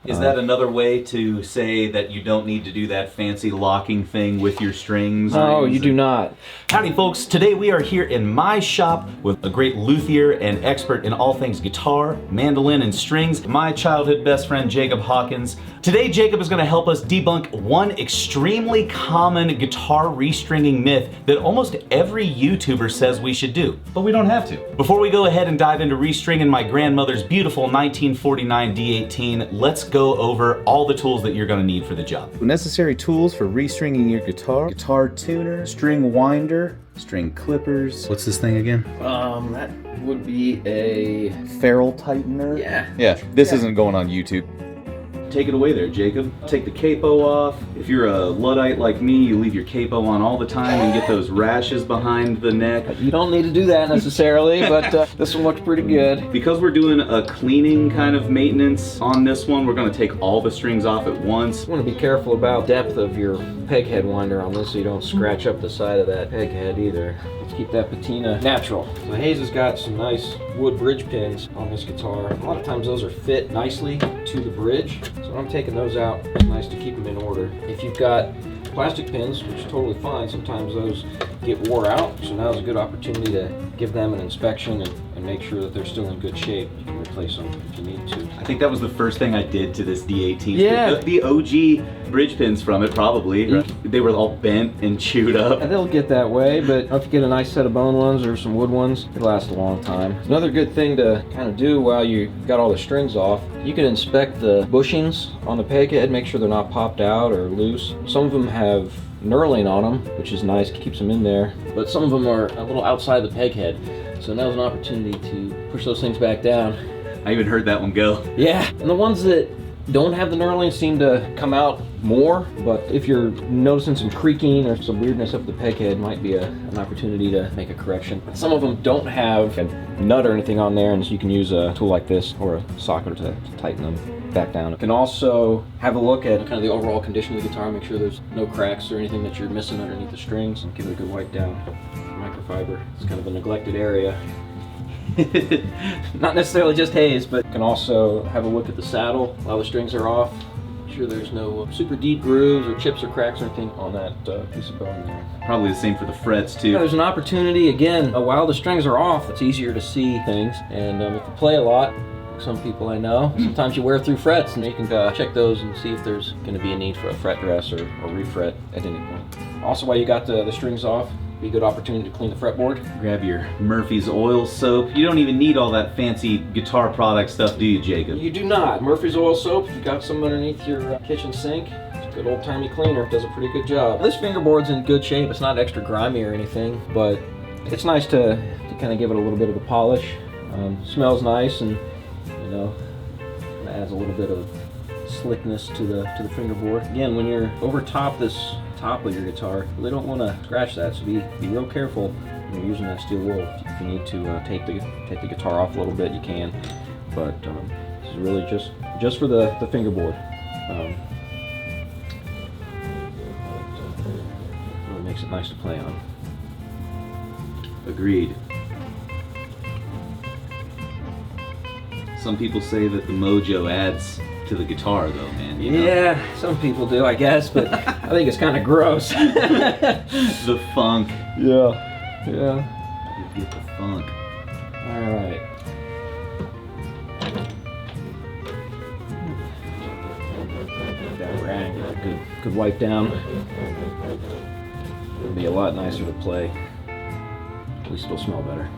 Is that another way to say that you don't need to do that fancy locking thing with your strings? No, you do not. Howdy folks, today we are here in my shop with a great luthier and expert in all things guitar, mandolin, and strings, my childhood best friend Jacob Hawkins. Today Jacob is going to help us debunk one extremely common guitar restringing myth that almost every YouTuber says we should do, but we don't have to. Before we go ahead and dive into restringing my grandmother's beautiful 1949 D18, let's go over all the tools that you're going to need for the job. Necessary tools for restringing your guitar: guitar tuner, string winder, string clippers. What's this thing again? That would be a Ferrule tightener. Yeah. This isn't going on YouTube. Take it away there, Jacob. Take the capo off. If you're a Luddite like me, you leave your capo on all the time and get those rashes behind the neck. You don't need to do that necessarily, but this one looks pretty good. Because we're doing a cleaning kind of maintenance on this one, we're going to take all the strings off at once. You want to be careful about depth of your peg head winder on this so you don't scratch up the side of that peg head either. Let's keep that patina natural. So Hayes has got some nice wood bridge pins on this guitar. A lot of times those are fit nicely to the bridge, so I'm taking those out. It's nice to keep them in order. If you've got plastic pins, which is totally fine, sometimes those get wore out, so now's a good opportunity to give them an inspection and make sure that they're still in good shape. You can replace them if you need to. I think that was the first thing I did to this D18. Yeah. The OG bridge pins from it, probably. Yeah. They were all bent and chewed up. And they'll get that way, but if you get a nice set of bone ones or some wood ones, they last a long time. Another good thing to kind of do while you got all the strings off, you can inspect the bushings on the peg head, make sure they're not popped out or loose. Some of them have knurling on them, which is nice, keeps them in there, but some of them are a little outside the peg head. So now's an opportunity to push those things back down. I even heard that one go. Yeah, and the ones that don't have the knurling seem to come out more, but if you're noticing some creaking or some weirdness up the peg head, might be an opportunity to make a correction. Some of them don't have a nut or anything on there, and so you can use a tool like this or a socket to tighten them back down. You can also have a look at kind of the overall condition of the guitar, make sure there's no cracks or anything that you're missing underneath the strings, and give it a good wipe down. Microfiber, it's kind of a neglected area. Not necessarily just Hayes, but you can also have a look at the saddle while the strings are off. Make sure there's no super deep grooves or chips or cracks or anything on that piece of bone there. Probably the same for the frets too. There's an opportunity, again, while the strings are off, it's easier to see things. And if you play a lot, like some people I know, sometimes you wear through frets, and you can check those and see if there's going to be a need for a fret dress or refret at any point. Also, while you got the strings off, be a good opportunity to clean the fretboard. Grab your Murphy's oil soap. You don't even need all that fancy guitar product stuff, do you, Jacob? You do not. Murphy's oil soap, if you got some underneath your kitchen sink, it's a good old-timey cleaner. It does a pretty good job. This fingerboard's in good shape. It's not extra grimy or anything, but it's nice to kind of give it a little bit of a polish. Smells nice, and you know, it adds a little bit of slickness to the fingerboard. Again, when you're over top of your guitar, they don't want to scratch that, so be real careful when you're using that steel wool. If you need to take the guitar off a little bit, you can, but this is really just for the fingerboard. Really makes it nice to play on. Agreed. Some people say that the mojo adds to the guitar though, man. You know? Yeah, some people do, I guess, but I think it's kind of gross. The funk. Yeah. You get the funk. Alright. That rag, good wipe down. It'll be a lot nicer to play. At least it'll smell better.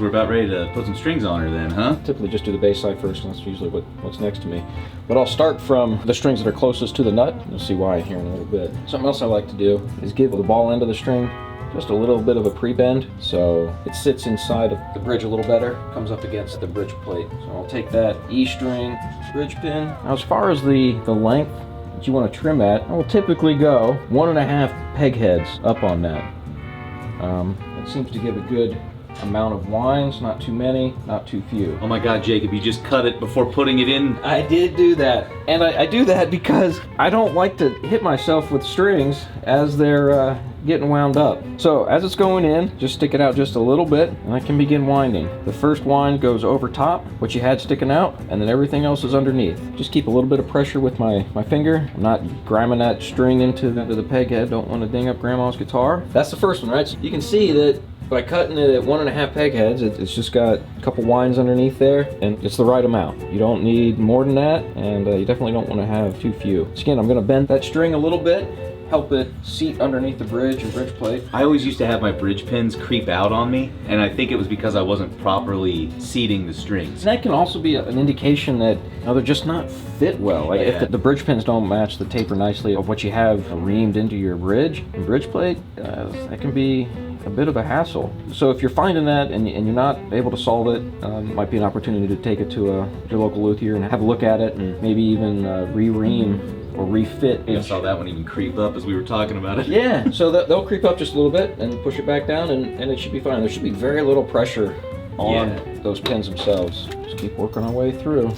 We're about ready to put some strings on her then, huh? Typically just do the bass side first, and that's usually what's next to me. But I'll start from the strings that are closest to the nut. You'll see why here in a little bit. Something else I like to do is give the ball end of the string just a little bit of a pre-bend, so it sits inside of the bridge a little better, comes up against the bridge plate. So I'll take that E string bridge pin. Now as far as the length that you want to trim at, I will typically go 1.5 peg heads up on that. It seems to give a good amount of winds, not too many, not too few. Oh my God, Jacob, you just cut it before putting it in. I did do that, and I do that because I don't like to hit myself with strings as they're getting wound up. So as it's going in, just stick it out just a little bit and I can begin winding. The first wind goes over top, what you had sticking out, and then everything else is underneath. Just keep a little bit of pressure with my finger. I'm not gramming that string into the peg head. Don't want to ding up grandma's guitar. That's the first one, right? So you can see that by cutting it at 1.5 peg heads, it's just got a couple winds underneath there, and it's the right amount. You don't need more than that, and you definitely don't want to have too few. So again, I'm going to bend that string a little bit, help it seat underneath the bridge and bridge plate. I always used to have my bridge pins creep out on me, and I think it was because I wasn't properly seating the strings. And that can also be an indication that they're just not fit well. Like if the bridge pins don't match the taper nicely of what you have reamed into your bridge and bridge plate, that can be a bit of a hassle. So if you're finding that and you're not able to solve it, might be an opportunity to take it to your local luthier and have a look at it and maybe even re-ream or refit. I saw that one even creep up as we were talking about it. Yeah, so they'll creep up just a little bit and push it back down and it should be fine. There should be very little pressure on those pins themselves. Just keep working our way through.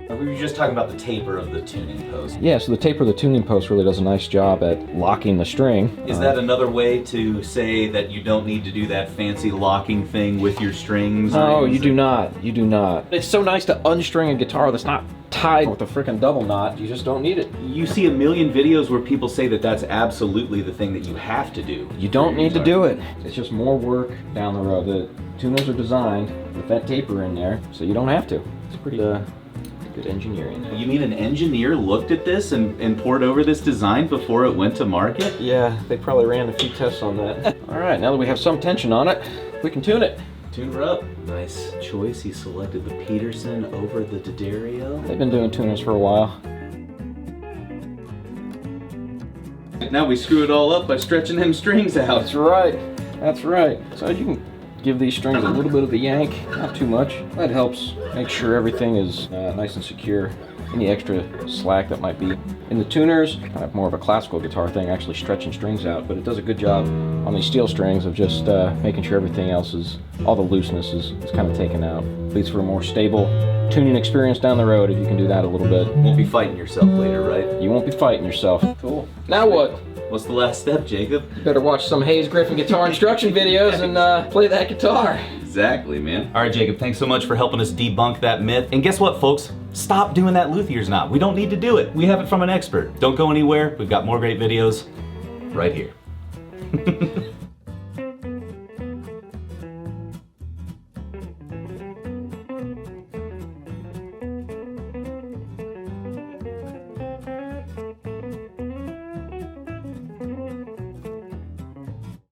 We were just talking about the taper of the tuning post. Yeah, so the taper of the tuning post really does a nice job at locking the string. Is that another way to say that you don't need to do that fancy locking thing with your strings? No, you do not. You do not. It's so nice to unstring a guitar that's not tied with a freaking double knot. You just don't need it. You see a million videos where people say that that's absolutely the thing that you have to do. You don't need to do it. It's just more work down the road. The tuners are designed with that taper in there, so you don't have to. It's pretty good engineering. You mean an engineer looked at this and poured over this design before it went to market? Yeah, they probably ran a few tests on that. All right, now that we have some tension on it, we can tune it. Tune her up. Nice choice. He selected the Peterson over the D'Addario. They've been doing tuners for a while. Now we screw it all up by stretching them strings out. That's right. That's right. So you can give these strings a little bit of a yank, not too much. That helps make sure everything is nice and secure. Any extra slack that might be in the tuners, kind of more of a classical guitar thing, actually stretching strings out, but it does a good job on these steel strings of just making sure everything else is, all the looseness is kind of taken out. Leads for a more stable tuning experience down the road if you can do that a little bit. Won't be fighting yourself later, right? You won't be fighting yourself. Cool. Now what? What's the last step, Jacob? You better watch some Hayes Griffin guitar instruction videos and play that guitar. Exactly, man. All right, Jacob, thanks so much for helping us debunk that myth. And guess what, folks? Stop doing that luthier's knot. We don't need to do it. We have it from an expert. Don't go anywhere. We've got more great videos right here.